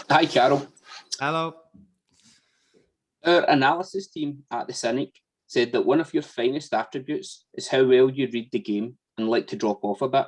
Hi, Carol. Hello. Our analysis team at the Cynic said that one of your finest attributes is how well you read the game and like to drop off a bit.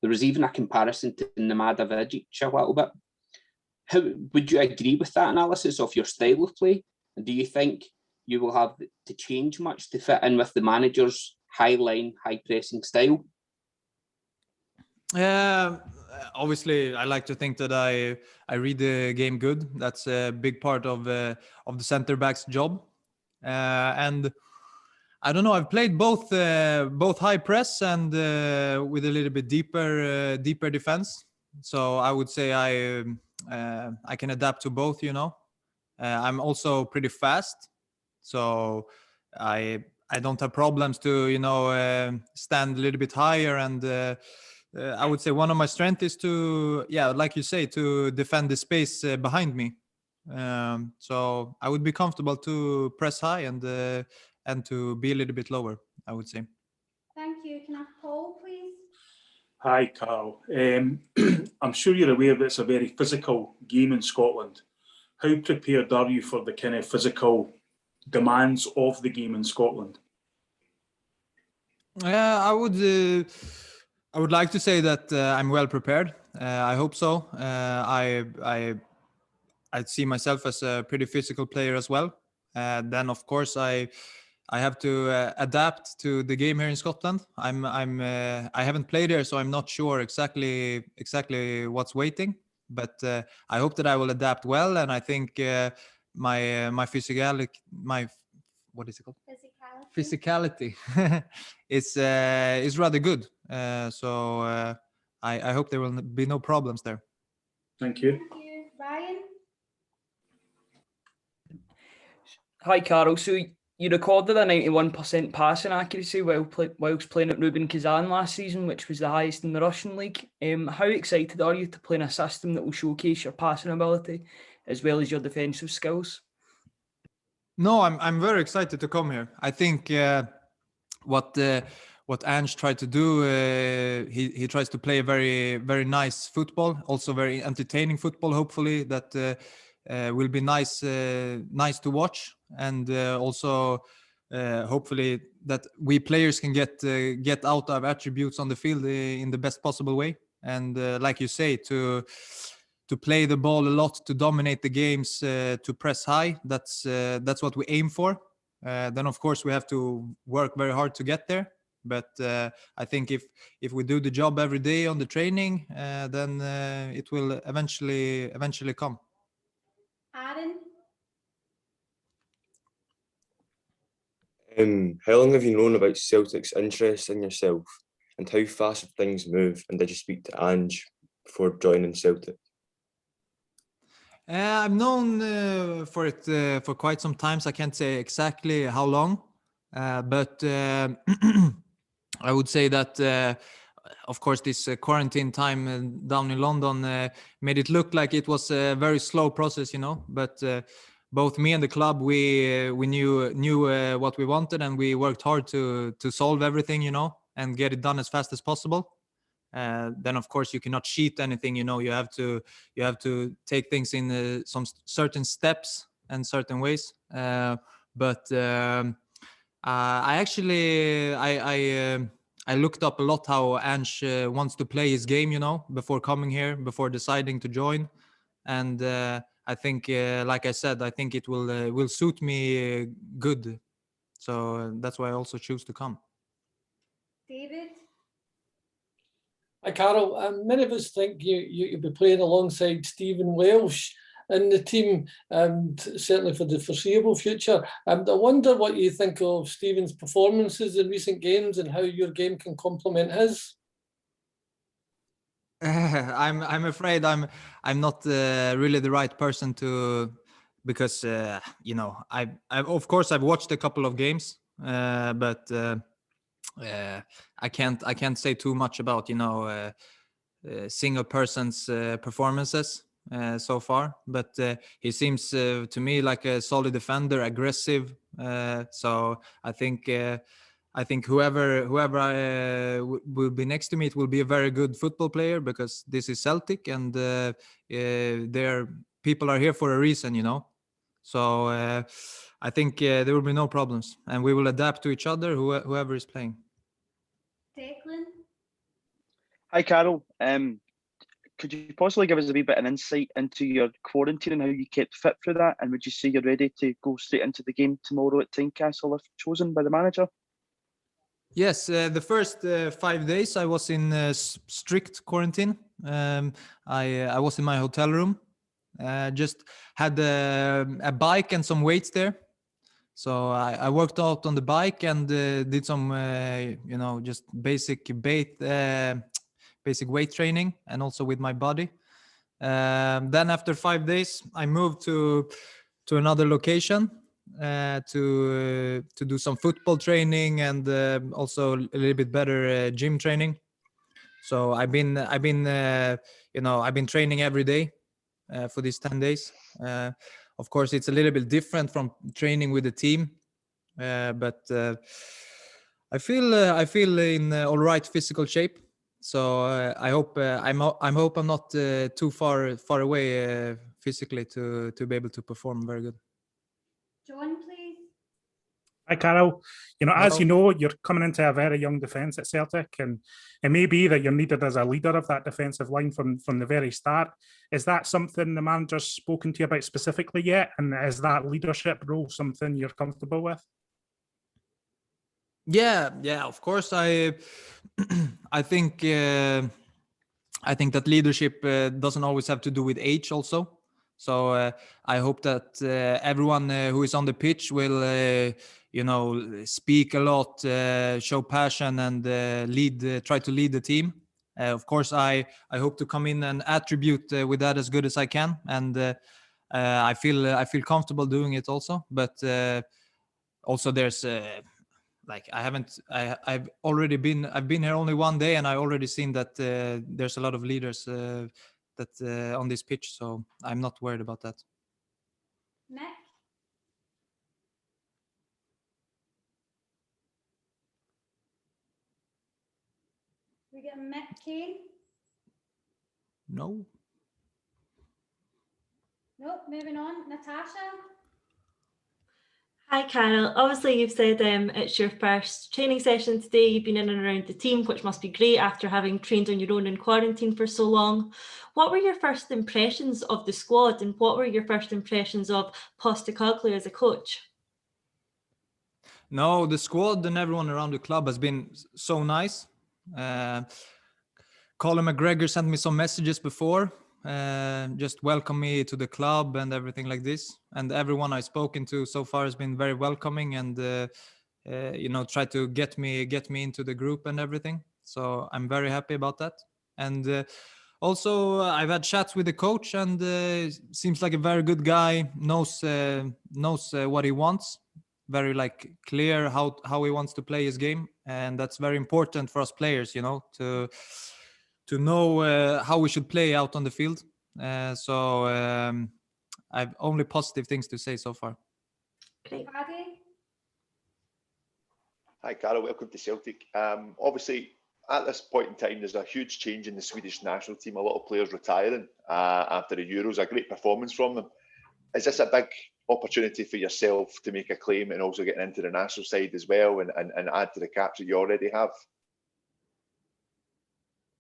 There was even a comparison to Nemanja Vidic a little bit. How would you agree with that analysis of your style of play? And do you think you will have to change much to fit in with the manager's high line, high pressing style? Obviously, I like to think that I read the game good. That's a big part of the center back's job. And I don't know. I've played both high press and with a little bit deeper defense. So I would say I can adapt to both. I'm also pretty fast, so I don't have problems to stand a little bit higher. And I would say one of my strengths is to, like you say, to defend the space behind me. So I would be comfortable to press high and to be a little bit lower, I would say. Thank you. Can I have Paul, please? Hi, Carl. I'm sure you're aware that it's a very physical game in Scotland. How prepared are you for the kind of physical demands of the game in Scotland? I would like to say that I'm well prepared. I hope so. I see myself as a pretty physical player as well. Then, of course, I have to adapt to the game here in Scotland. I haven't played here, so I'm not sure exactly what's waiting. But I hope that I will adapt well, and I think my physicality, what is it called? Physicality is rather good. So I hope there will be no problems there. Thank you. Thank you. Ryan? Hi, Carol. So you recorded a 91% passing accuracy whilst playing at Rubin Kazan last season, which was the highest in the Russian league. How excited are you to play in a system that will showcase your passing ability as well as your defensive skills? No, I'm very excited to come here. I think what Ange tried to do, he tries to play a very, very nice football, also very entertaining football. Hopefully that will be nice to watch, and also hopefully that we players can get out our attributes on the field in the best possible way. And like you say, to play the ball a lot, to dominate the games, to press high. That's what we aim for. Then of course we have to work very hard to get there. But I think if we do the job every day on the training, then it will eventually come. Aaron? How long have you known about Celtic's interest in yourself, and how fast have things moved? And did you speak to Ange before joining Celtic? I've known for it for quite some time. So I can't say exactly how long, but I would say that of course this quarantine time down in London made it look like it was a very slow process, But both me and the club, we knew what we wanted, and we worked hard to solve everything, and get it done as fast as possible. Then of course you cannot cheat anything, you have to take things in some certain steps and certain ways. But I actually I looked up a lot how Ange wants to play his game, before coming here, before deciding to join. And I think, like I said, I think it will suit me good. So that's why I also choose to come. David? Hi, Carol. Many of us think you'll be playing alongside Stephen Welsh in the team, and certainly for the foreseeable future. I wonder what you think of Stephen's performances in recent games and how your game can complement his. I'm afraid I'm not really the right person to, because I of course I've watched a couple of games, but I can't say too much about single person's performances so far. But he seems to me like a solid defender, aggressive. So I think whoever will be next to me, it will be a very good football player, because this is Celtic, and they're people are here for a reason, you know. So I think there will be no problems, and we will adapt to each other, whoever is playing. Declan. Hi, Carol. Could you possibly give us a wee bit of an insight into your quarantine and how you kept fit through that? And would you say you're ready to go straight into the game tomorrow at Tynecastle if chosen by the manager? Yes, the first 5 days I was in strict quarantine. I was in my hotel room, just had a bike and some weights there. So I worked out on the bike and did some, just basic weight training, and also with my body. Then after 5 days, I moved to another location to do some football training and also a little bit better gym training. So I've been training every day for these 10 days. Of course, it's a little bit different from training with the team, but I feel in all right physical shape. So I hope I'm not too far away physically to be able to perform very good. John, please. Hi, Carol. As Hello. you know, you're coming into a very young defence at Celtic, and it may be that you're needed as a leader of that defensive line from the very start. Is that something the manager's spoken to you about specifically yet? And is that leadership role something you're comfortable with? Yeah, of course. I think that leadership doesn't always have to do with age also. So I hope that everyone who is on the pitch will speak a lot, show passion, and try to lead the team. Of course, I hope to come in and attribute with that as good as I can, and I feel comfortable doing it also. But also there's I've been here only 1 day, and I already seen that there's a lot of leaders that on this pitch, so I'm not worried about that. Mick. We get Mick Kane. No. Nope, moving on. Natasha. Hi, Carol. Obviously, you've said it's your first training session today. You've been in and around the team, which must be great after having trained on your own in quarantine for so long. What were your first impressions of the squad, and what were your first impressions of Postecoglou as a coach? No, the squad and everyone around the club has been so nice. Colin McGregor sent me some messages before, just welcome me to the club and everything like this. And everyone I've spoken to so far has been very welcoming and try to get me into the group and everything. So I'm very happy about that. And also I've had chats with the coach, and seems like a very good guy. Knows what he wants. Very clear how he wants to play his game, and that's very important for us players, to know how we should play out on the field. So I've only positive things to say so far. Great. Paddy. Hi, Carol. Welcome to Celtic. Obviously, at this point in time, there's a huge change in the Swedish national team. A lot of players retiring after the Euros. A great performance from them. Is this a big opportunity for yourself to make a claim and also getting into the national side as well and add to the caps that you already have?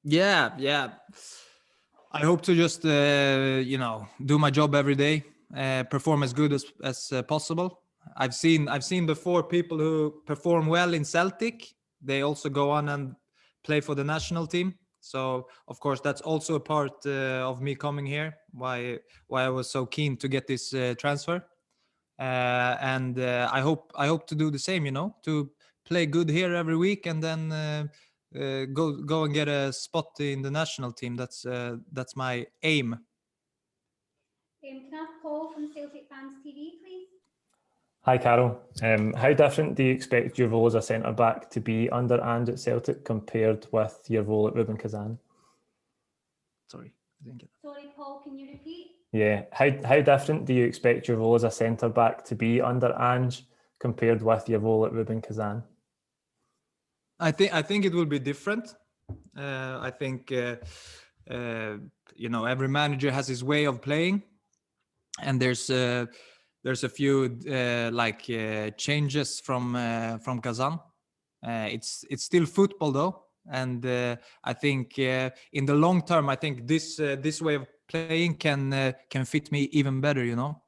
Yeah. I hope to just do my job every day, perform as good as possible. I've seen before people who perform well in Celtic, they also go on and play for the national team. So of course that's also a part of me coming here. Why I was so keen to get this transfer, and I hope to do the same. To play good here every week, and then go and get a spot in the national team. That's my aim. Can I have Paul from Celtic Fans TV, please? Hi, Carol. How different do you expect your role as a centre-back to be under Ange at Celtic compared with your role at Rubin Kazan? Sorry, I didn't get that. Sorry, Paul, can you repeat? Yeah. How different do you expect your role as a centre-back to be under Ange compared with your role at Rubin Kazan? I think it will be different. I think every manager has his way of playing. and there's a few changes from Kazan. It's still football though, and I think in the long term, I think this way of playing can fit me even better, you know.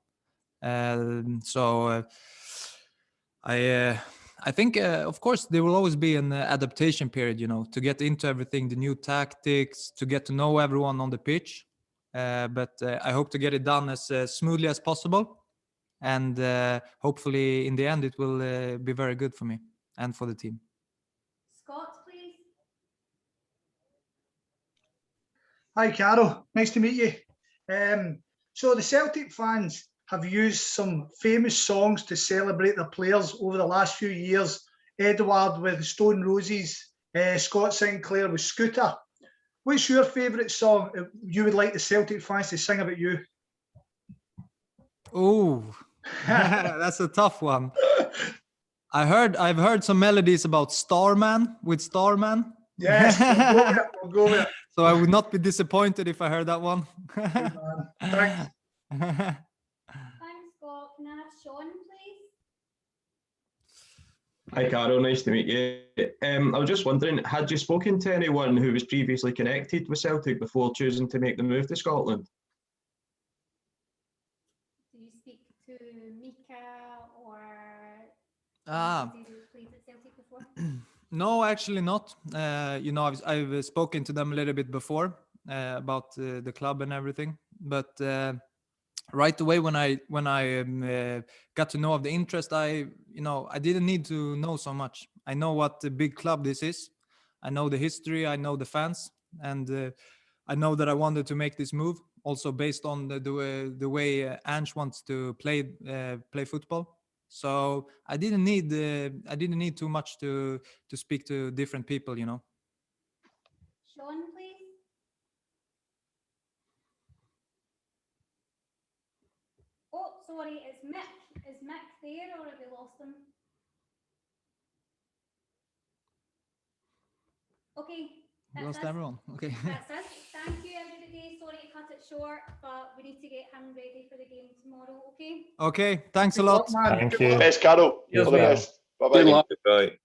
I think, of course, there will always be an adaptation period, you know, to get into everything, the new tactics, to get to know everyone on the pitch. But I hope to get it done as smoothly as possible. And hopefully, in the end, it will be very good for me and for the team. Scott, please. Hi, Carol. Nice to meet you. So the Celtic fans have used some famous songs to celebrate their players over the last few years. Edward with Stone Roses, Scott Sinclair with Scooter. What's your favourite song you would like the Celtic fans to sing about you? Oh, that's a tough one. I've heard some melodies about Starman with Starman. Yes, we'll go with it. So I would not be disappointed if I heard that one. Thanks. Thanks, Scott. Can I have Sean, please? Hi, Carol. Nice to meet you. I was just wondering, had you spoken to anyone who was previously connected with Celtic before choosing to make the move to Scotland? Do you speak to Mika or played at Celtic before? No, actually not. You know, I've spoken to them a little bit before about the club and everything, but right away when I got to know of the interest, I didn't need to know so much. I know what a big club this is. I know the history. I know the fans, and I know that I wanted to make this move also based on the way Ange wants to play football. So I didn't need too much to speak to different people, you know. Sean, please. Oh, sorry, it's Mick. Is Mick there or have we lost him? Okay. Lost everyone. Okay. That's us. Thank you, everybody. Sorry to cut it short, but we need to get him ready for the game tomorrow, okay? Okay, thanks a lot. Thank you. Best, Carol. Yes, All the ma'am. best. Bye-bye. Bye.